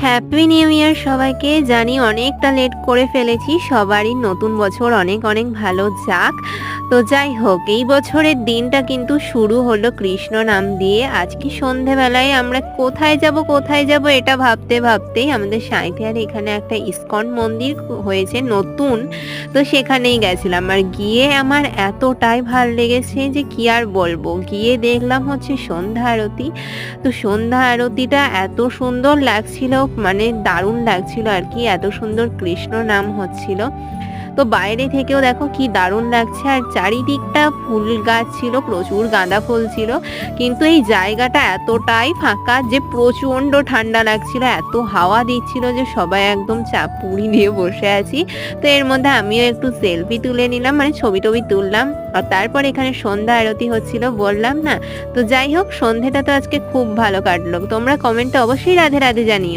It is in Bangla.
হ্যাপি নিউ ইয়ার সবাইকে। জানি অনেকটা লেট করে ফেলেছি, সবারই নতুন বছর অনেক অনেক ভালো যাক। তো যাই হোক, এই বছরের দিনটা কিন্তু শুরু হলো কৃষ্ণ নাম দিয়ে। আজকে সন্ধেবেলায় আমরা কোথায় যাব এটা ভাবতে ভাবতেই আমাদের সাঁইথিয়ার এখানে একটা ইসকন মন্দির হয়েছে নতুন। তো সেখানেই গেছিলাম, আর গিয়ে আমার এতটাই ভাল লেগেছে যে কি আর বলবো। গিয়ে দেখলাম হচ্ছে সন্ধ্যা আরতি। তো সন্ধ্যা আরতিটা এত সুন্দর লাগছিল, মানে দারুণ লাগছিল আর কি, এত সুন্দর কৃষ্ণ নাম হচ্ছিল। তো বাইরে থেকেও দেখো কি দারুণ লাগছে, আর চারিদিকটা ফুল গাছ ছিল, প্রচুর গাঁদা ফুল ছিল। কিন্তু এই জায়গাটা এতটাই ফাঁকা যে প্রচন্ড ঠান্ডা লাগছিল, এত হাওয়া দিচ্ছিল যে সবাই একদম চাপ পুড়ি দিয়ে বসে আছি। তো এর মধ্যে আমিও একটু সেলফি তুলে নিলাম, মানে ছবি টবি তুললাম। আর তারপর এখানে সন্ধ্যা আরতি হচ্ছিল, বললাম না। তো যাই হোক, সন্ধেটা তো আজকে খুব ভালো কাটলো। তোমরা কমেন্টে অবশ্যই রাধে রাধে জানিও।